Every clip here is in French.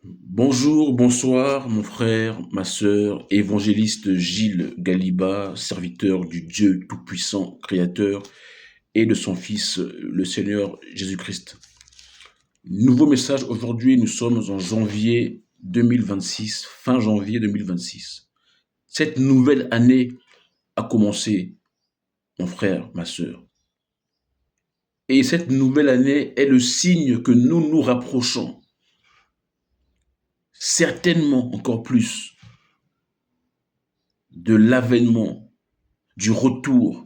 Bonjour, bonsoir, mon frère, ma sœur, évangéliste Gilles Galiba, serviteur du Dieu Tout-Puissant, Créateur, et de son Fils, le Seigneur Jésus-Christ. Nouveau message, aujourd'hui nous sommes en janvier 2026, fin janvier 2026. Cette nouvelle année a commencé, mon frère, ma sœur. Et cette nouvelle année est le signe que nous nous rapprochons, certainement encore plus, de l'avènement, du retour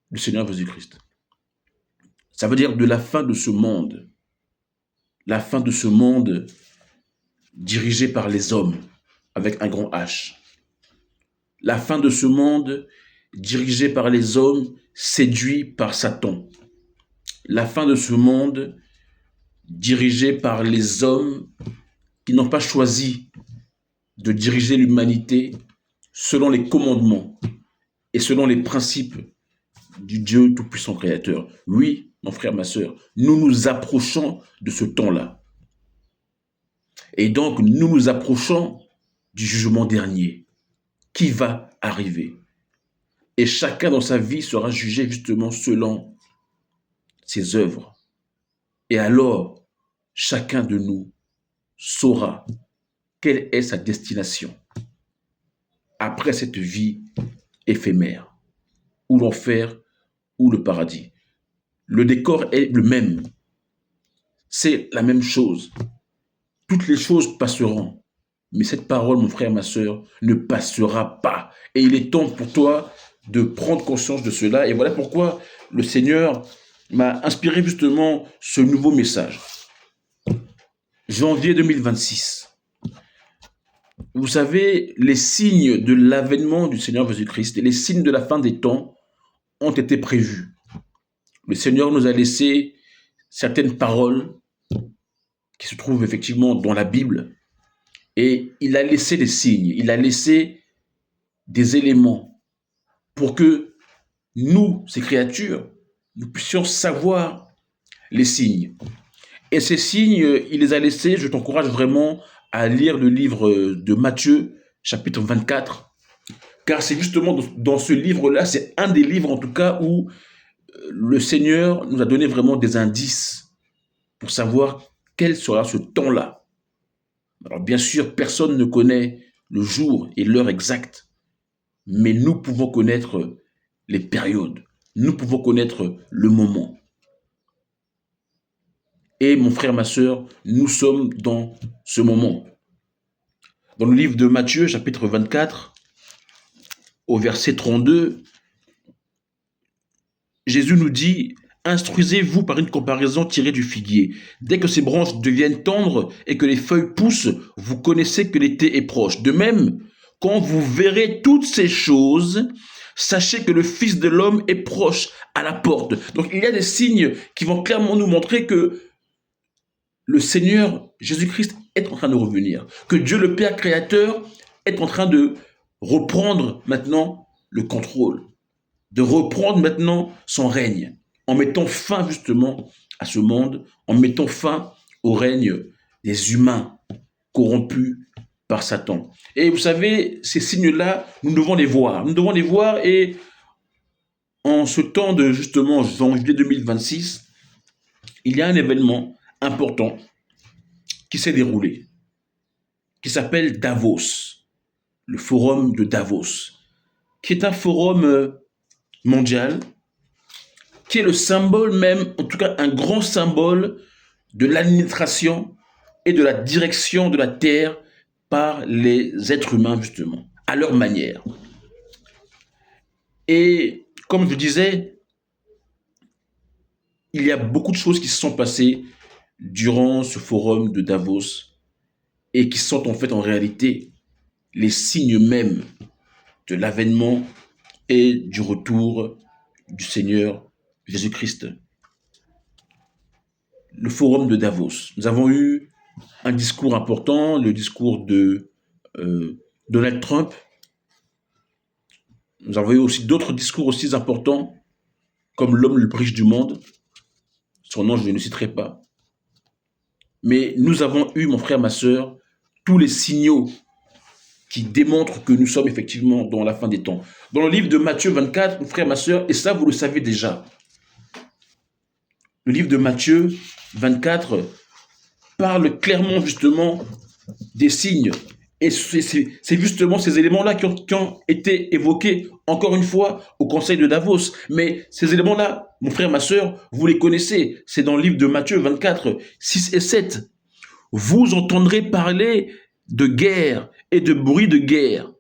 du Seigneur Jésus-Christ. Ça veut dire de la fin de ce monde. La fin de ce monde dirigé par les hommes, avec un grand H. La fin de ce monde dirigé par les hommes, séduit par Satan. La fin de ce monde dirigé par les hommes qui n'ont pas choisi de diriger l'humanité selon les commandements et selon les principes du Dieu Tout-Puissant Créateur. Oui, mon frère, ma sœur, nous nous approchons de ce temps-là. Et donc, nous nous approchons du jugement dernier qui va arriver. Et chacun dans sa vie sera jugé justement selon ses œuvres. Et alors, chacun de nous saura quelle est sa destination après cette vie éphémère, ou l'enfer, ou le paradis. Le décor est le même. C'est la même chose. Toutes les choses passeront. Mais cette parole, mon frère, ma sœur, ne passera pas. Et il est temps pour toi de prendre conscience de cela. Et voilà pourquoi le Seigneur m'a inspiré justement ce nouveau message. Janvier 2026. Vous savez, les signes de l'avènement du Seigneur Jésus-Christ et les signes de la fin des temps ont été prévus. Le Seigneur nous a laissé certaines paroles qui se trouvent effectivement dans la Bible, et il a laissé des signes, il a laissé des éléments pour que nous, ces créatures, nous puissions savoir les signes. Et ces signes, il les a laissés, je t'encourage vraiment à lire le livre de Matthieu, chapitre 24, car c'est justement dans ce livre-là, c'est un des livres en tout cas où le Seigneur nous a donné vraiment des indices pour savoir quel sera ce temps-là. Alors bien sûr, personne ne connaît le jour et l'heure exacte, mais nous pouvons connaître les périodes, nous pouvons connaître le moment. Et mon frère, ma sœur, nous sommes dans ce moment. Dans le livre de Matthieu, chapitre 24, au verset 32, Jésus nous dit: instruisez-vous par une comparaison tirée du figuier. Dès que ses branches deviennent tendres et que les feuilles poussent, vous connaissez que l'été est proche. De même, quand vous verrez toutes ces choses, sachez que le Fils de l'homme est proche à la porte. Donc il y a des signes qui vont clairement nous montrer que le Seigneur Jésus-Christ est en train de revenir, que Dieu le Père créateur est en train de reprendre maintenant le contrôle, de reprendre maintenant son règne, en mettant fin justement à ce monde, en mettant fin au règne des humains corrompus par Satan. Et vous savez, ces signes-là, nous devons les voir. Nous devons les voir, et en ce temps de justement janvier 2026, il y a un événement important qui s'est déroulé, qui s'appelle Davos, le forum de Davos, qui est un forum mondial, qui est le symbole même, en tout cas un grand symbole de l'administration et de la direction de la Terre par les êtres humains, justement, à leur manière. Et comme je disais, il y a beaucoup de choses qui se sont passées durant ce forum de Davos et qui sont en fait en réalité les signes mêmes de l'avènement et du retour du Seigneur Jésus-Christ. Le forum de Davos. Nous avons eu un discours important, le discours de Donald Trump. Nous avons eu aussi d'autres discours aussi importants, comme l'homme le plus riche du monde. Son nom, je ne le citerai pas. Mais nous avons eu, mon frère, ma sœur, tous les signaux qui démontrent que nous sommes effectivement dans la fin des temps. Dans le livre de Matthieu 24, mon frère, ma sœur, et ça vous le savez déjà, le livre de Matthieu 24 parle clairement justement des signes. Et c'est justement ces éléments-là qui ont été évoqués, encore une fois, au conseil de Davos. Mais ces éléments-là, mon frère, ma sœur, vous les connaissez. C'est dans le livre de Matthieu 24, 6 et 7. Vous entendrez parler de guerre et de bruit de guerre.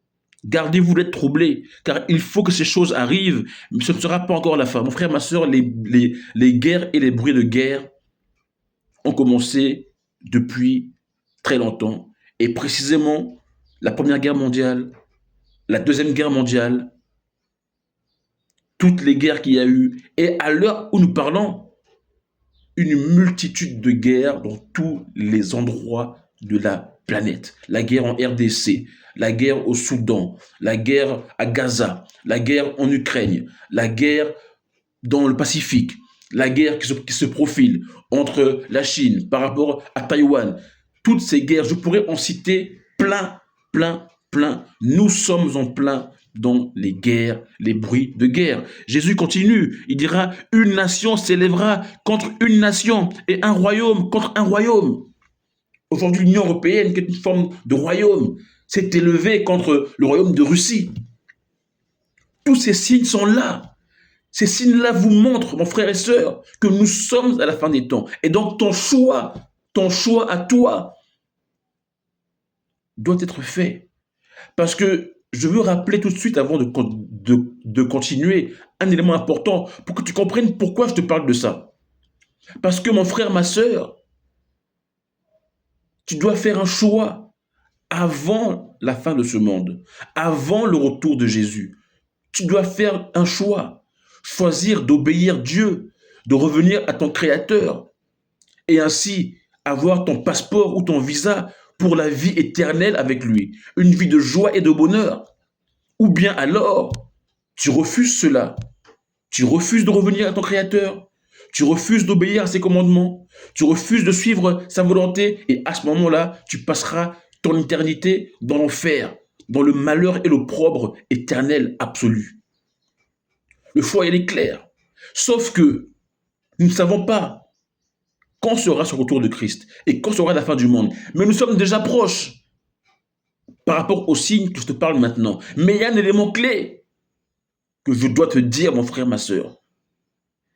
Gardez-vous d'être troublés, car il faut que ces choses arrivent, mais ce ne sera pas encore la fin. Mon frère, ma sœur, les guerres et les bruits de guerre ont commencé depuis très longtemps. Et précisément, la Première Guerre mondiale, la Deuxième Guerre mondiale, toutes les guerres qu'il y a eu, et à l'heure où nous parlons, une multitude de guerres dans tous les endroits de la planète. La guerre en RDC, la guerre au Soudan, la guerre à Gaza, la guerre en Ukraine, la guerre dans le Pacifique, la guerre qui se profile entre la Chine par rapport à Taïwan. Toutes ces guerres, je pourrais en citer plein, plein, plein. Nous sommes en plein dans les guerres, les bruits de guerre. Jésus continue, il dira, une nation s'élèvera contre une nation et un royaume contre un royaume. Aujourd'hui, l'Union européenne, qui est une forme de royaume, s'est élevée contre le royaume de Russie. Tous ces signes sont là. Ces signes-là vous montrent, mon frère et sœur, que nous sommes à la fin des temps. Et donc ton choix à toi, doit être fait. Parce que je veux rappeler tout de suite, avant de continuer, un élément important pour que tu comprennes pourquoi je te parle de ça. Parce que mon frère, ma sœur, tu dois faire un choix avant la fin de ce monde, avant le retour de Jésus. Tu dois faire un choix, choisir d'obéir Dieu, de revenir à ton Créateur, et ainsi avoir ton passeport ou ton visa pour la vie éternelle avec lui, une vie de joie et de bonheur. Ou bien alors, tu refuses cela, tu refuses de revenir à ton Créateur, tu refuses d'obéir à ses commandements, tu refuses de suivre sa volonté, et à ce moment-là, tu passeras ton éternité dans l'enfer, dans le malheur et l'opprobre éternel absolu. Le choix, il est clair. Sauf que nous ne savons pas quand sera ce retour de Christ et quand sera la fin du monde. Mais nous sommes déjà proches par rapport aux signes que je te parle maintenant. Mais il y a un élément clé que je dois te dire, mon frère, ma sœur.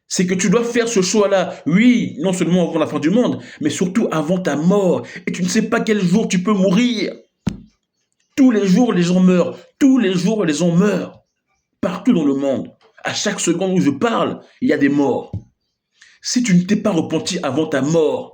C'est que tu dois faire ce choix-là, oui, non seulement avant la fin du monde, mais surtout avant ta mort. Et tu ne sais pas quel jour tu peux mourir. Tous les jours, les gens meurent. Tous les jours, les gens meurent. Partout dans le monde. À chaque seconde où je parle, il y a des morts. Si tu ne t'es pas repenti avant ta mort,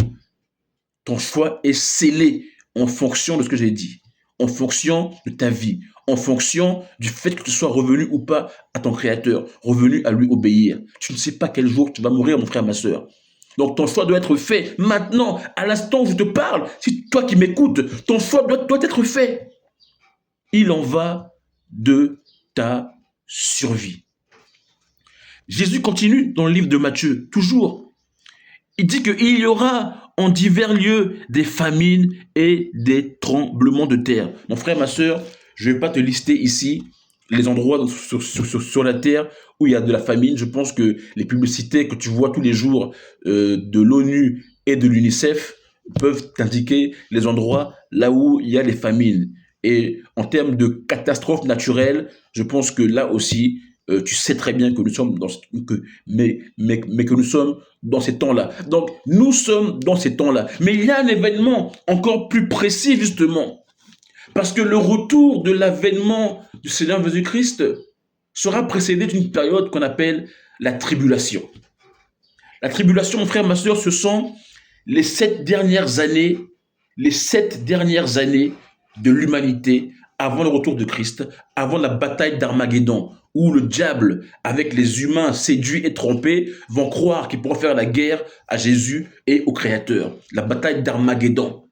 ton choix est scellé en fonction de ce que j'ai dit, en fonction de ta vie, en fonction du fait que tu sois revenu ou pas à ton Créateur, revenu à lui obéir. Tu ne sais pas quel jour tu vas mourir, mon frère, ma sœur. Donc ton choix doit être fait maintenant, à l'instant où je te parle. Si toi qui m'écoutes, ton choix doit être fait. Il en va de ta survie. Jésus continue dans le livre de Matthieu, toujours. Il dit qu'il y aura en divers lieux des famines et des tremblements de terre. Mon frère, ma sœur, je ne vais pas te lister ici les endroits sur la terre où il y a de la famine. Je pense que les publicités que tu vois tous les jours de l'ONU et de l'UNICEF peuvent t'indiquer les endroits là où il y a les famines. Et en termes de catastrophes naturelles, je pense que là aussi, tu sais très bien que nous sommes que nous sommes dans ces temps-là. Donc, nous sommes dans ces temps-là. Mais il y a un événement encore plus précis, justement. Parce que le retour de l'avènement du Seigneur Jésus-Christ sera précédé d'une période qu'on appelle la tribulation. La tribulation, mon frère, ma soeur, ce sont les 7 dernières années de l'humanité avant le retour de Christ, avant la bataille d'Armageddon, où le diable, avec les humains séduits et trompés, vont croire qu'ils pourront faire la guerre à Jésus et au Créateur. La bataille d'Armageddon.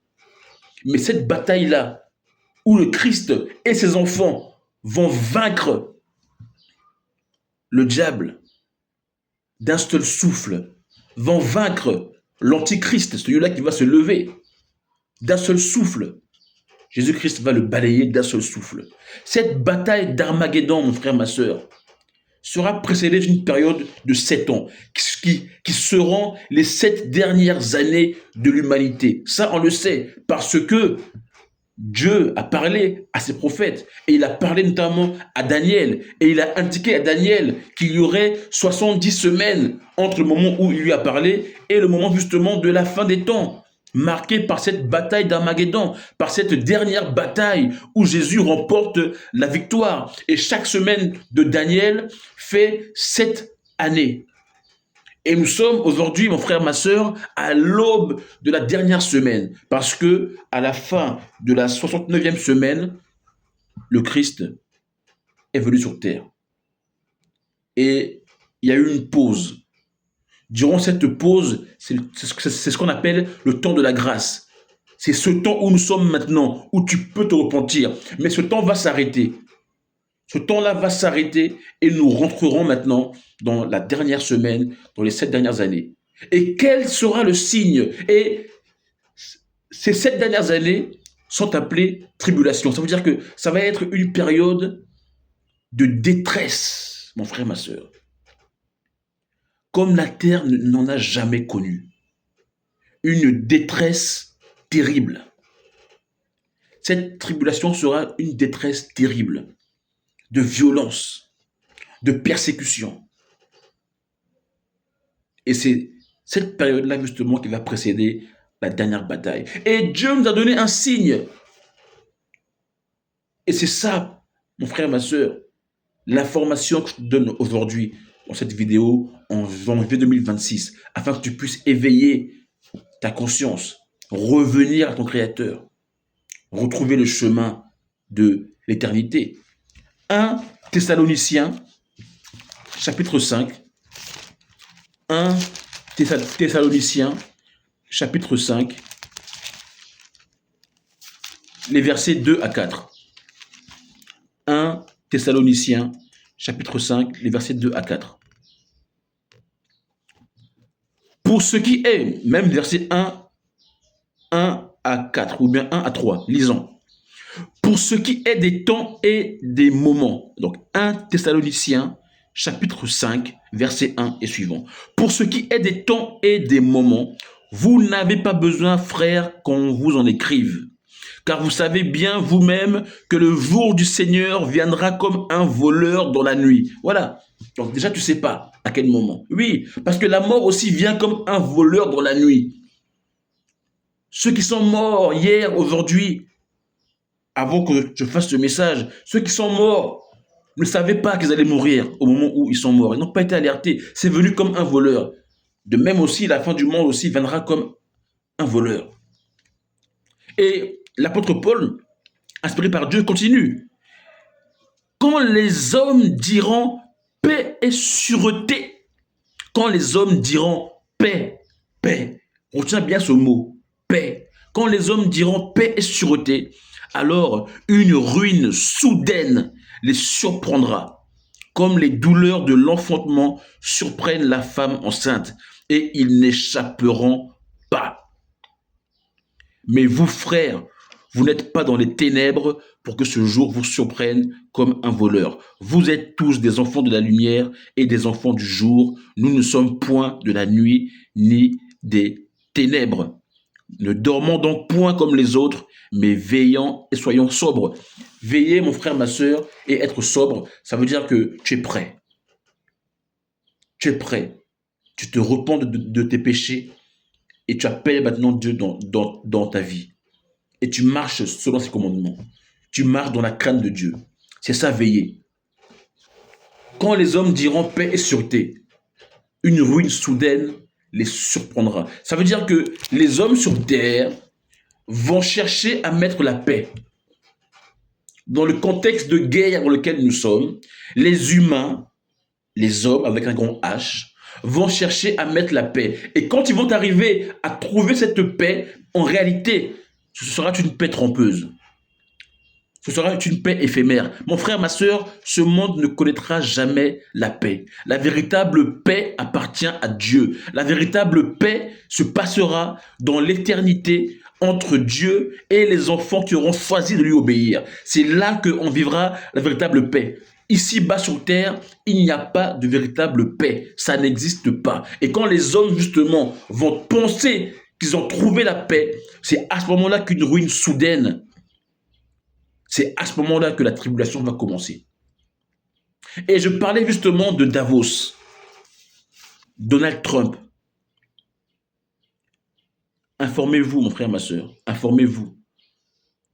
Mais cette bataille-là, où le Christ et ses enfants vont vaincre le diable d'un seul souffle, vont vaincre l'antichrist, celui-là qui va se lever d'un seul souffle. Jésus-Christ va le balayer d'un seul souffle. Cette bataille d'Armageddon, mon frère, ma sœur, sera précédée d'une période de 7 ans, qui seront les 7 dernières années de l'humanité. Ça, on le sait, parce que Dieu a parlé à ses prophètes, et il a parlé notamment à Daniel, et il a indiqué à Daniel qu'il y aurait 70 semaines entre le moment où il lui a parlé et le moment justement de la fin des temps, marqué par cette bataille d'Armageddon, par cette dernière bataille où Jésus remporte la victoire. Et chaque semaine de Daniel fait 7 années. Et nous sommes aujourd'hui, mon frère, ma sœur, à l'aube de la dernière semaine. Parce que à la fin de la 69e semaine, le Christ est venu sur terre. Et il y a eu une pause. Durant cette pause, c'est ce qu'on appelle le temps de la grâce. C'est ce temps où nous sommes maintenant, où tu peux te repentir. Mais ce temps va s'arrêter. Ce temps-là va s'arrêter et nous rentrerons maintenant dans la dernière semaine, dans les 7 dernières années. Et quel sera le signe? Et ces 7 dernières années sont appelées tribulations. Ça veut dire que ça va être une période de détresse, mon frère, ma sœur. Comme la terre n'en a jamais connu. Une détresse terrible. Cette tribulation sera une détresse terrible, de violence, de persécution. Et c'est cette période-là justement qui va précéder la dernière bataille. Et Dieu nous a donné un signe. Et c'est ça, mon frère, ma sœur, l'information que je te donne aujourd'hui dans cette vidéo en janvier 2026, afin que tu puisses éveiller ta conscience, revenir à ton Créateur, retrouver le chemin de l'éternité. 1 Thessaloniciens, chapitre 5. 1 Thessaloniciens, chapitre 5, les versets 2 à 4. 1 Thessaloniciens, chapitre 5, les versets 2 à 4. Pour ce qui est, même verset 1 à 4, ou bien 1 à 3, lisons. Pour ce qui est des temps et des moments, donc 1 Thessaloniciens, chapitre 5, verset 1 et suivant. Pour ce qui est des temps et des moments, vous n'avez pas besoin, frères, qu'on vous en écrive. Car vous savez bien vous-même que le jour du Seigneur viendra comme un voleur dans la nuit. Voilà. Donc déjà, tu ne sais pas à quel moment. Oui, parce que la mort aussi vient comme un voleur dans la nuit. Ceux qui sont morts hier, aujourd'hui, avant que je fasse ce message, ceux qui sont morts ne savaient pas qu'ils allaient mourir au moment où ils sont morts. Ils n'ont pas été alertés. C'est venu comme un voleur. De même aussi, la fin du monde aussi viendra comme un voleur. Et l'apôtre Paul, inspiré par Dieu, continue. Quand les hommes diront paix et sûreté, quand les hommes diront paix, paix, retiens bien ce mot, paix. Quand les hommes diront paix et sûreté, alors une ruine soudaine les surprendra, comme les douleurs de l'enfantement surprennent la femme enceinte, et ils n'échapperont pas. Mais vous, frères, vous n'êtes pas dans les ténèbres pour que ce jour vous surprenne comme un voleur. Vous êtes tous des enfants de la lumière et des enfants du jour. Nous ne sommes point de la nuit ni des ténèbres. Ne dormons donc point comme les autres, mais veillons et soyons sobres. Veiller, mon frère, ma sœur, et être sobre, ça veut dire que tu es prêt. Tu es prêt. Tu te repens de tes péchés et tu appelles maintenant Dieu dans ta vie. Et tu marches selon ses commandements. Tu marches dans la crainte de Dieu. C'est ça, veiller. Quand les hommes diront paix et sûreté, une ruine soudaine les surprendra. Ça veut dire que les hommes sur terre vont chercher à mettre la paix. Dans le contexte de guerre dans lequel nous sommes, les humains, les hommes avec un grand H, vont chercher à mettre la paix. Et quand ils vont arriver à trouver cette paix, en réalité, ce sera une paix trompeuse. Ce sera une paix éphémère. Mon frère, ma sœur, ce monde ne connaîtra jamais la paix. La véritable paix appartient à Dieu. La véritable paix se passera dans l'éternité entre Dieu et les enfants qui auront choisi de lui obéir. C'est là qu'on vivra la véritable paix. Ici, bas sur terre, il n'y a pas de véritable paix. Ça n'existe pas. Et quand les hommes, justement, vont penser qu'ils ont trouvé la paix, c'est à ce moment-là qu'une ruine soudaine, c'est à ce moment-là que la tribulation va commencer. Et je parlais justement de Davos, Donald Trump. Informez-vous, mon frère, ma soeur, informez-vous.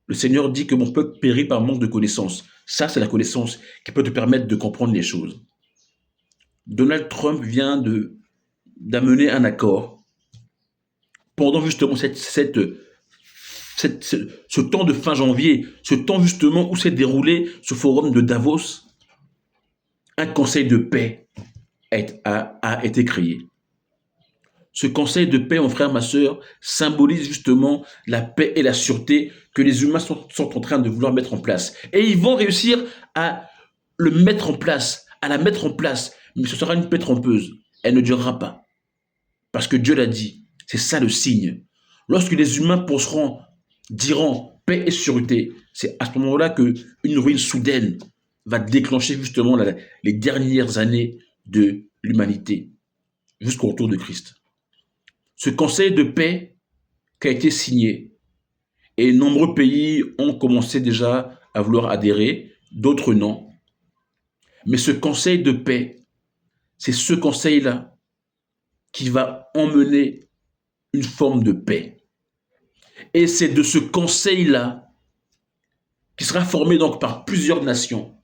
Le Seigneur dit que mon peuple périt par manque de connaissance. Ça, c'est la connaissance qui peut te permettre de comprendre les choses. Donald Trump vient d'amener un accord pendant justement ce temps de fin janvier, ce temps justement où s'est déroulé ce forum de Davos. Un conseil de paix a été créé. Ce conseil de paix, mon frère, ma sœur, symbolise justement la paix et la sûreté que les humains sont en train de vouloir mettre en place. Et ils vont réussir à le mettre en place, à la mettre en place. Mais ce sera une paix trompeuse. Elle ne durera pas. Parce que Dieu l'a dit. C'est ça le signe. Lorsque les humains diront paix et sûreté, c'est à ce moment-là qu'une ruine soudaine va déclencher justement les dernières années de l'humanité jusqu'au retour de Christ. Ce conseil de paix qui a été signé, et nombreux pays ont commencé déjà à vouloir adhérer, d'autres non. Mais ce conseil de paix, c'est ce conseil-là qui va emmener une forme de paix. Et c'est de ce conseil-là, qui sera formé donc par plusieurs nations,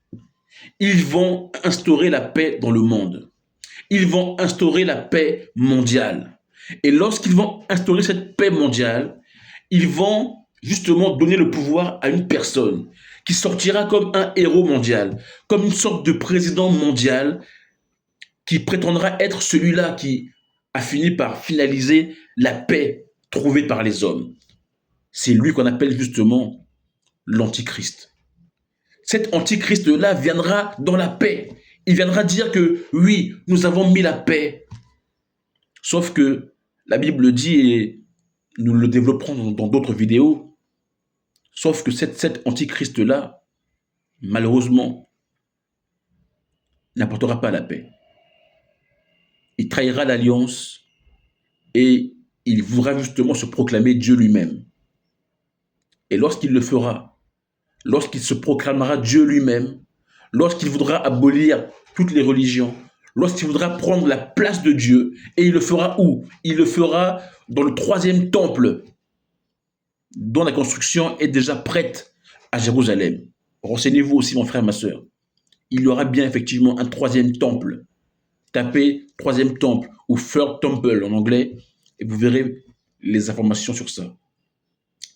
ils vont instaurer la paix dans le monde. Ils vont instaurer la paix mondiale. Et lorsqu'ils vont instaurer cette paix mondiale, ils vont justement donner le pouvoir à une personne qui sortira comme un héros mondial, comme une sorte de président mondial qui prétendra être celui-là qui a fini par finaliser la paix trouvée par les hommes. C'est lui qu'on appelle justement l'Antichrist. Cet Antichrist-là viendra dans la paix. Il viendra dire que oui, nous avons mis la paix. Sauf que la Bible dit, et nous le développerons dans d'autres vidéos, sauf que cet Antichrist-là, malheureusement, n'apportera pas la paix. Il trahira l'alliance et il voudra justement se proclamer Dieu lui-même. Et lorsqu'il le fera, lorsqu'il se proclamera Dieu lui-même, lorsqu'il voudra abolir toutes les religions, lorsqu'il voudra prendre la place de Dieu, et il le fera où? Il le fera dans le 3e temple, dont la construction est déjà prête à Jérusalem. Renseignez-vous aussi, mon frère, ma sœur. Il y aura bien effectivement un 3e temple. Tapez 3e temple ou Third Temple en anglais, et vous verrez les informations sur ça.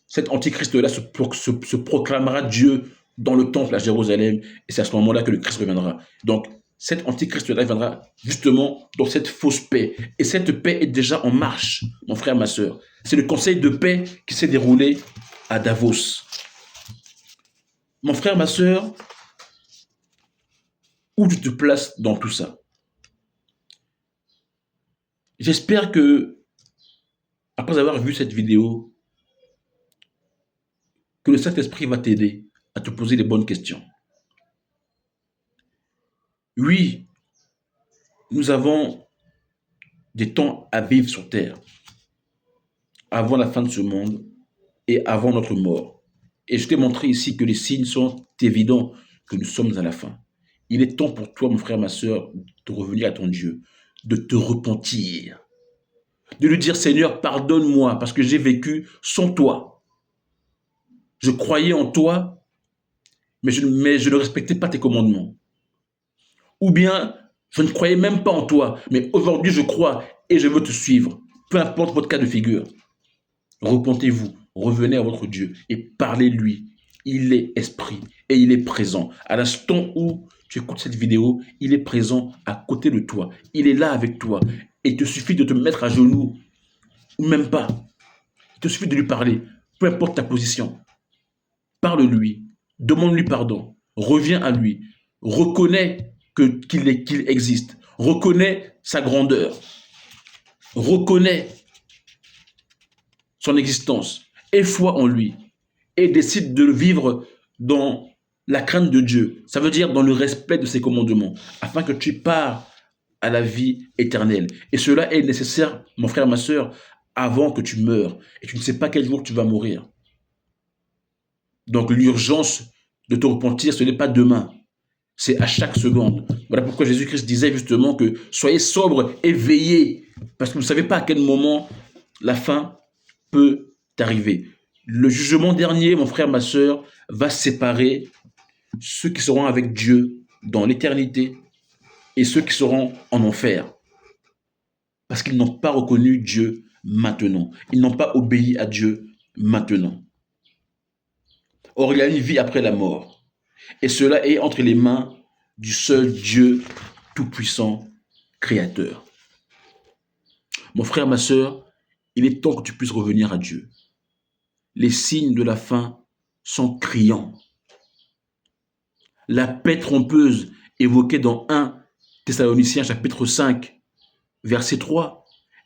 Cet Antichrist-là se proclamera Dieu dans le temple à Jérusalem, et c'est à ce moment-là que le Christ reviendra. Donc, cet Antichrist-là viendra justement dans cette fausse paix. Et cette paix est déjà en marche, mon frère, ma sœur. C'est le conseil de paix qui s'est déroulé à Davos. Mon frère, ma sœur, où tu te places dans tout ça? J'espère que, après avoir vu cette vidéo, que le Saint-Esprit va t'aider à te poser les bonnes questions. Oui, nous avons des temps à vivre sur terre, avant la fin de ce monde et avant notre mort. Et je t'ai montré ici que les signes sont évidents que nous sommes à la fin. Il est temps pour toi, mon frère, ma sœur, de revenir à ton Dieu, de te repentir, de lui dire, Seigneur, pardonne-moi parce que j'ai vécu sans toi. Je croyais en toi, mais je ne respectais pas tes commandements. Ou bien, je ne croyais même pas en toi, mais aujourd'hui je crois et je veux te suivre. Peu importe votre cas de figure. Repentez-vous, revenez à votre Dieu et parlez-lui. Il est esprit et il est présent. À l'instant où tu écoutes cette vidéo, il est présent à côté de toi. Il est là avec toi. Et il te suffit de te mettre à genoux, ou même pas. Il te suffit de lui parler, peu importe ta position. Parle-lui. Demande-lui pardon. Reviens à lui. Reconnais qu'il existe. Reconnais sa grandeur. Reconnais son existence. Aie foi en lui. Et décide de le vivre dans la crainte de Dieu. Ça veut dire dans le respect de ses commandements. Afin que tu pars à la vie éternelle. Et cela est nécessaire, mon frère, ma soeur, avant que tu meurs. Et tu ne sais pas quel jour tu vas mourir. Donc l'urgence de te repentir, ce n'est pas demain. C'est à chaque seconde. Voilà pourquoi Jésus-Christ disait justement que soyez sobres et veillez. Parce que vous ne savez pas à quel moment la fin peut arriver. Le jugement dernier, mon frère, ma soeur, va séparer ceux qui seront avec Dieu dans l'éternité et ceux qui seront en enfer. Parce qu'ils n'ont pas reconnu Dieu maintenant. Ils n'ont pas obéi à Dieu maintenant. Or, il y a une vie après la mort. Et cela est entre les mains du seul Dieu tout-puissant, créateur. Mon frère, ma sœur, il est temps que tu puisses revenir à Dieu. Les signes de la fin sont criants. La paix trompeuse évoquée dans 1 Thessaloniciens chapitre 5, verset 3,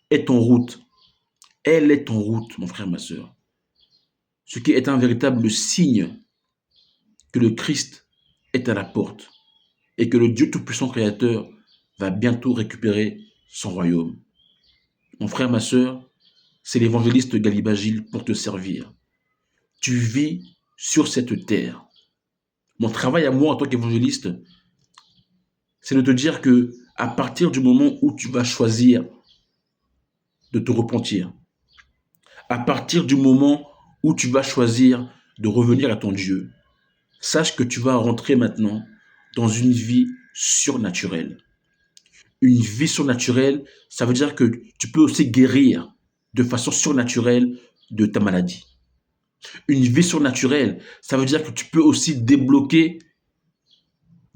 est en route. Elle est en route, mon frère, ma sœur. Ce qui est un véritable signe que le Christ est à la porte et que le Dieu tout-puissant créateur va bientôt récupérer son royaume. Mon frère, ma sœur, c'est l'évangéliste Galibagile pour te servir. Tu vis sur cette terre. Mon travail à moi en tant qu'évangéliste, c'est de te dire que à partir du moment où tu vas choisir de te repentir, à partir du moment où tu vas choisir de revenir à ton Dieu, sache que tu vas rentrer maintenant dans une vie surnaturelle. Une vie surnaturelle, ça veut dire que tu peux aussi guérir de façon surnaturelle de ta maladie. Une vie surnaturelle, ça veut dire que tu peux aussi débloquer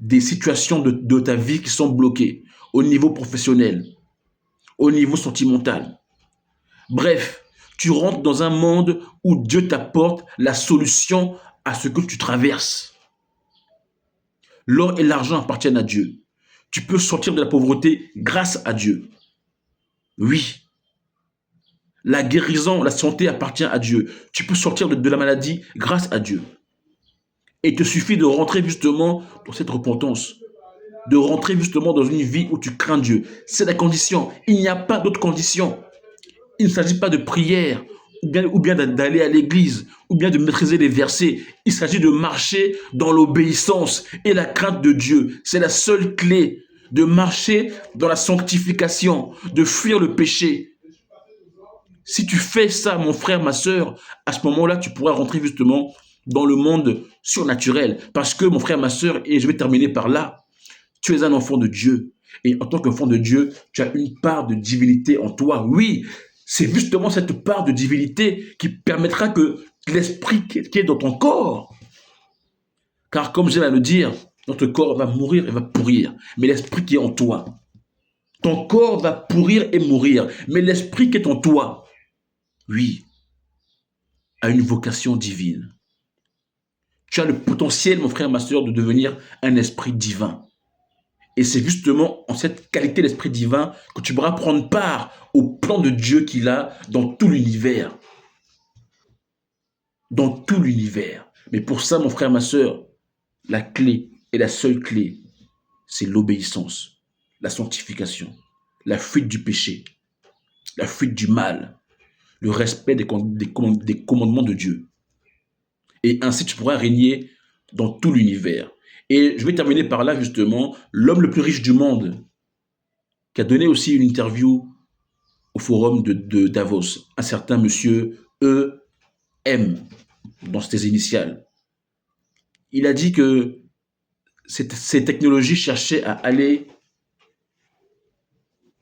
des situations de ta vie qui sont bloquées au niveau professionnel, au niveau sentimental. Bref, tu rentres dans un monde où Dieu t'apporte la solution à ce que tu traverses. L'or et l'argent appartiennent à Dieu. Tu peux sortir de la pauvreté grâce à Dieu. Oui. La guérison, la santé appartient à Dieu. Tu peux sortir de la maladie grâce à Dieu. Et il te suffit de rentrer justement dans cette repentance. De rentrer justement dans une vie où tu crains Dieu. C'est la condition. Il n'y a pas d'autre condition. Il ne s'agit pas de prière, ou bien d'aller à l'église, ou bien de maîtriser les versets. Il s'agit de marcher dans l'obéissance et la crainte de Dieu. C'est la seule clé de marcher dans la sanctification, de fuir le péché. Si tu fais ça, mon frère, ma sœur, à ce moment-là, tu pourras rentrer justement dans le monde surnaturel. Parce que, mon frère, ma sœur, et je vais terminer par là, tu es un enfant de Dieu. Et en tant qu'enfant de Dieu, tu as une part de divinité en toi. Oui, c'est justement cette part de divinité qui permettra que l'esprit qui est dans ton corps, car comme j'aime à le dire, notre corps va mourir et va pourrir, mais l'esprit qui est en toi, ton corps va pourrir et mourir, mais l'esprit qui est en toi, oui, a une vocation divine. Tu as le potentiel, mon frère, ma soeur, de devenir un esprit divin. Et c'est justement en cette qualité d'esprit divin que tu pourras prendre part au plan de Dieu qu'il a dans tout l'univers. Dans tout l'univers. Mais pour ça, mon frère, ma sœur, la clé et la seule clé, c'est l'obéissance, la sanctification, la fuite du péché, la fuite du mal, le respect des commandements de Dieu. Et ainsi, tu pourras régner dans tout l'univers. Et je vais terminer par là, justement, l'homme le plus riche du monde, qui a donné aussi une interview au forum de Davos, un certain monsieur E.M., dans ses initiales. Il a dit que ces technologies cherchaient à aller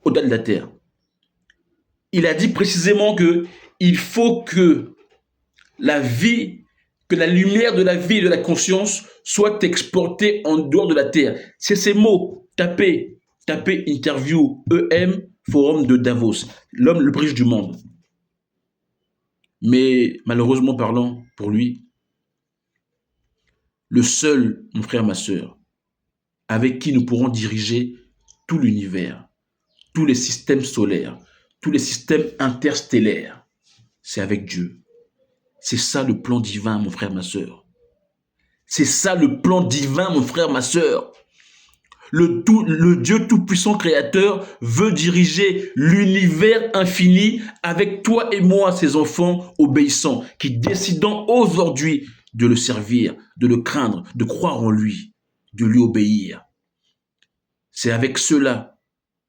au-delà de la Terre. Il a dit précisément que il faut que la vie, que la lumière de la vie et de la conscience soit exportée en dehors de la Terre. C'est ces mots. Tapez interview EM, forum de Davos, l'homme le plus riche du monde. Mais malheureusement parlant, pour lui, le seul, mon frère, ma sœur, avec qui nous pourrons diriger tout l'univers, tous les systèmes solaires, tous les systèmes interstellaires, c'est avec Dieu. C'est ça le plan divin, mon frère, ma sœur. C'est ça le plan divin, mon frère, ma sœur. Le Dieu tout-puissant créateur veut diriger l'univers infini avec toi et moi, ses enfants obéissants, qui décidons aujourd'hui de le servir, de le craindre, de croire en lui, de lui obéir. C'est avec cela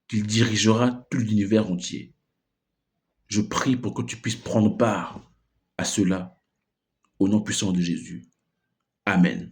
qu'il dirigera tout l'univers entier. Je prie pour que tu puisses prendre part à cela, au nom puissant de Jésus. Amen.